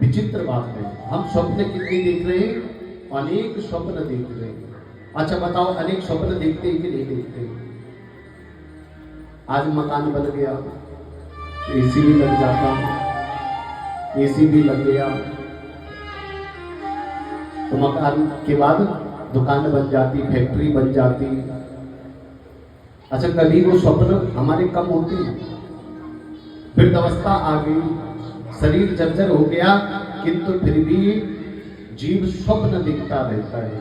विचित्र बात है, हम स्वप्न कितने देख रहे हैं? अनेक स्वप्न देख रहे हैं। अच्छा बताओ, अनेक स्वप्न देखते हैं कि नहीं देखते? आज मकान बन गया, एसी भी लग जाता, एसी भी लग गया तो मकान के बाद दुकान बन जाती, फैक्ट्री बन जाती। अच्छा कभी वो स्वप्न हमारे कम होते हैं? वृद्धावस्था आ गई, शरीर जर्जर हो गया, किंतु फिर भी जीव स्वप्न दिखता रहता है।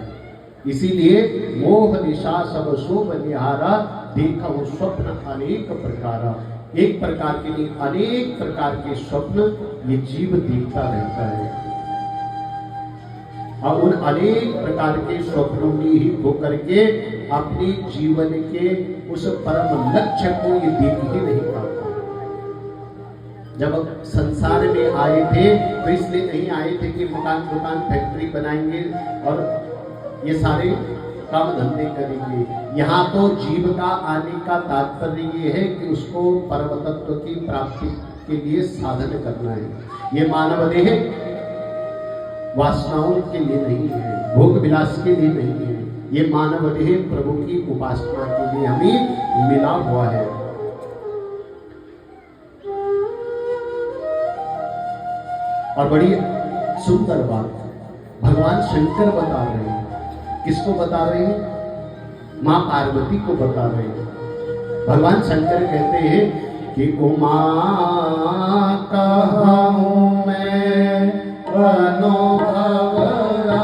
इसीलिए मोह निशा सब शोभ निहारा, देखा वो स्वप्न अनेक प्रकारा। एक प्रकार के नहीं, अनेक प्रकार के स्वप्न ये जीव देखता रहता है और उन अनेक प्रकार के स्वप्नों में ही होकर के अपने जीवन के उस परम लक्ष्य को ये देख ही नहीं पाता। जब संसार में आए थे तो इसलिए नहीं आए थे कि मकान दुकान फैक्ट्री बनाएंगे और ये सारे काम धंधे करेंगे। यहाँ तो जीव का आने का तात्पर्य ये है कि उसको परम तत्व की प्राप्ति के लिए साधन करना है। ये मानव देह वासनाओं के लिए नहीं है, भोग विलास के लिए नहीं है। ये मानव देह प्रभु की उपासना के लिए हमें मिला हुआ है। और बड़ी सुंदर बात भगवान शंकर बता रहे हैं। किसको बता रहे हैं? मां पार्वती को बता रहे हैं। भगवान शंकर कहते हैं कि उमा कहूं मैं अनुभव अपना,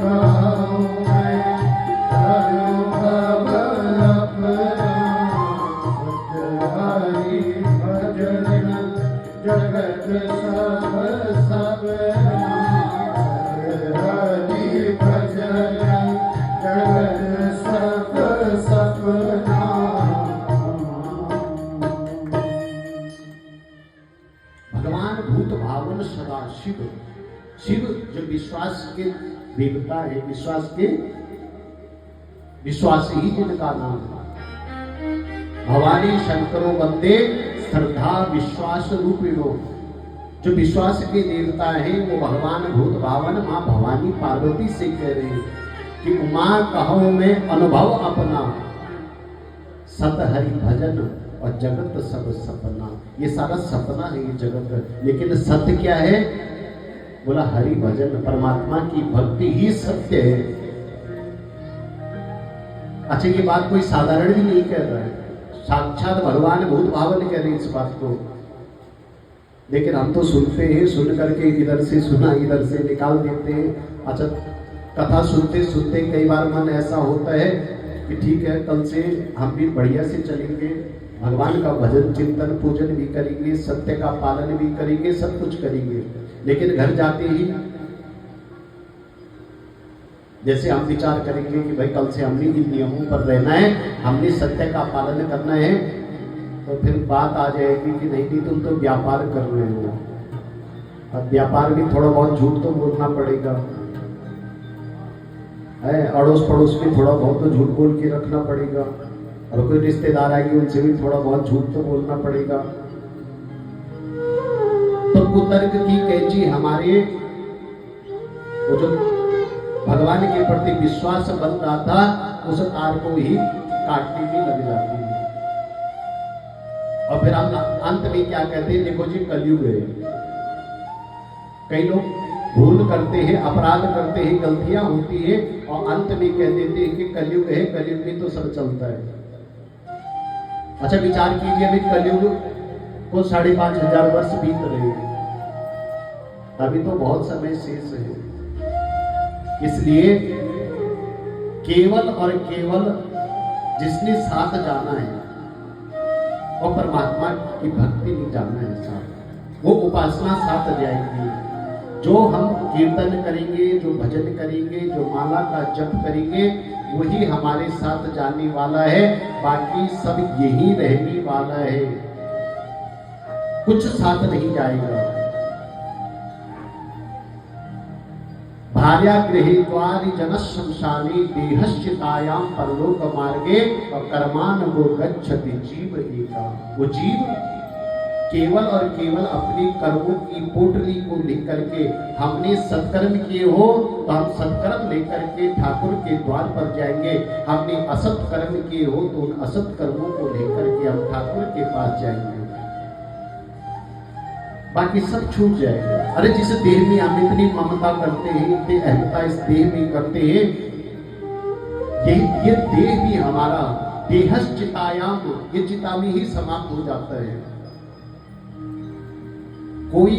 कहूं मैं अनुभव अपना, हरि भजन जगत सब सबना, हरि भजन जगत सब सबना। भगवान भूत भावन सदा शिव, शिव जो विश्वास के देवता है, विश्वास ही जिनका नाम है। भवानी शंकरो वंदे श्रद्धा विश्वास रूपिणो, जो विश्वास के देवता है वो भगवान भूत भावन मां भवानी पार्वती से कह रहे हैं कि उमा कहो मैं अनुभव अपना, सत हरि भजन और जगत सब सपना। ये सारा सपना है ये जगत, लेकिन सत्य क्या है? बोला हरि भजन, परमात्मा की भक्ति ही सत्य है। अच्छा ये बात कोई साधारण भी नहीं कह रहा है, साक्षात भगवान भूत भावन कह रहे हैं इस बात को। लेकिन हम तो सुनते हैं, सुन करके इधर से सुना इधर से निकाल देते हैं। अच्छा कथा सुनते सुनते कई बार मन ऐसा होता है कि ठीक है कल से हम भी बढ़िया से चलेंगे, भगवान का भजन चिंतन पूजन भी करेंगे, सत्य का पालन भी करेंगे, सब कुछ करेंगे। लेकिन घर जाते ही जैसे हम विचार करेंगे कि भाई कल से हमने इन नियमों पर रहना है, हमने सत्य का पालन करना है, तो फिर बात आ जाएगी कि नहीं तुम तो व्यापार कर रहे हो। अब व्यापार भी थोड़ा बहुत झूठ तो बोलना पड़ेगा, है अड़ोस पड़ोस में थोड़ा बहुत तो झूठ बोल के रखना पड़ेगा, और कोई रिश्तेदार आएंगे उनसे भी थोड़ा बहुत झूठ तो बोलना पड़ेगा। तो कुतर्क की कैंची हमारे वो जो भगवान के प्रति विश्वास बन रहा था उस तार को ही काटने में लग जाती है। और फिर हम अंत में क्या कहते हैं? देखो जी कलयुग है। कई लोग भूल करते हैं, अपराध करते हैं, गलतियां होती है और अंत में कह देते हैं कि कलयुग है, कलयुग में तो सब चलता है। अच्छा विचार कीजिए, अभी कलयुग को 5,500 वर्ष बीत रहे हैं, अभी तो बहुत समय शेष है। इसलिए केवल और केवल जिसने साथ जाना है वो परमात्मा की भक्ति नहीं जानना है साथ, वो उपासना साथ जाएगी। जो हम कीर्तन करेंगे, जो भजन करेंगे, जो माला का जप करेंगे, वही हमारे साथ जाने वाला है, बाकी सब यही रहने वाला है, कुछ साथ नहीं जाएगा। भार्या गृहे द्वारि जनः शमशाने देहश्चितायां परलोक मार्गे और कर्मान वो गच्छति जीव एका। वो जीव केवल और केवल अपनी कर्मों की पोटली को लेकर के हमने सत्कर्म किए हो तो हम सत्कर्म लेकर के ठाकुर के द्वार पर जाएंगे, हमने असत कर्म किए हो तो उन असत कर्मों को लेकर के हम ठाकुर के पास जाएंगे, बाकी सब छूट जाएगा। अरे जिस देह में हम इतनी ममता करते हैं, इतनी अहमता इस देह में करते हैं, ये देह भी हमारा देहश्चितायाम, ये चिता में ही समाप्त हो जाता है, कोई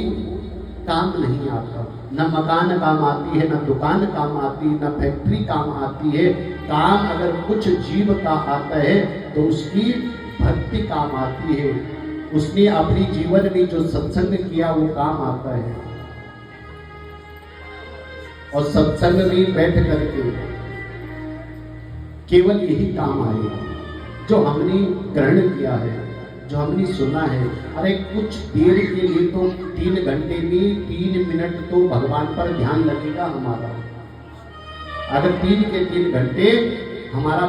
काम नहीं आता, न मकान काम आती है, न दुकान काम आती है, न फैक्ट्री काम आती है। काम अगर कुछ जीव का आता है तो उसकी भक्ति काम आती है, उसने अपनी जीवन में जो सत्संग किया वो काम आता है। और सत्संग में बैठ करके केवल यही काम आए जो हमने ग्रहण किया है, जो हमने सुना है। अरे कुछ देर के लिए तो 3 घंटे में 3 मिनट तो भगवान पर ध्यान लगेगा हमारा। अगर 3 के 3 घंटे हमारा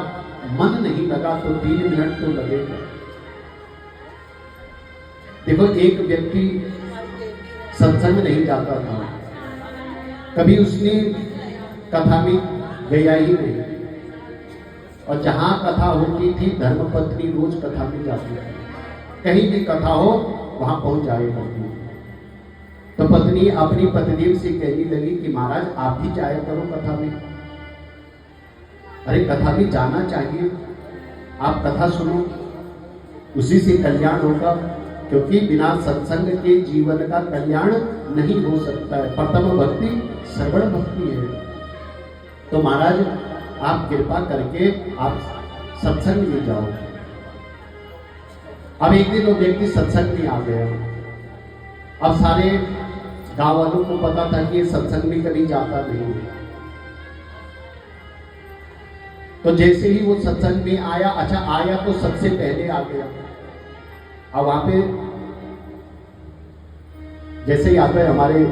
मन नहीं लगा तो 3 मिनट तो लगेगा। देखो एक व्यक्ति सत्संग नहीं जाता था, कभी उसने कथा में गया ही नहीं, और जहां कथा होती थी धर्मपत्नी रोज कथा में जाती थी, कहीं भी कथा हो वहां पहुंच जाए करती। तो पत्नी अपनी पतिदेव से कहने लगी कि महाराज आप भी जाया करो कथा में। अरे कथा भी जाना चाहिए, आप कथा सुनो, उसी से कल्याण होगा, क्योंकि बिना सत्संग के जीवन का कल्याण नहीं हो सकता है। प्रथम भक्ति श्रवण भक्ति है। तो महाराज आप कृपा करके आप सत्संग में जाओ। अब एक दिन वो व्यक्ति सत्संग में आ गया। अब सारे गांव वालों को पता था कि ये सत्संग में कभी जाता नहीं है। तो जैसे ही वो सत्संग में आया, अच्छा आया तो सबसे पहले आ गया। अब वहां पे जैसे ही आता है हमारे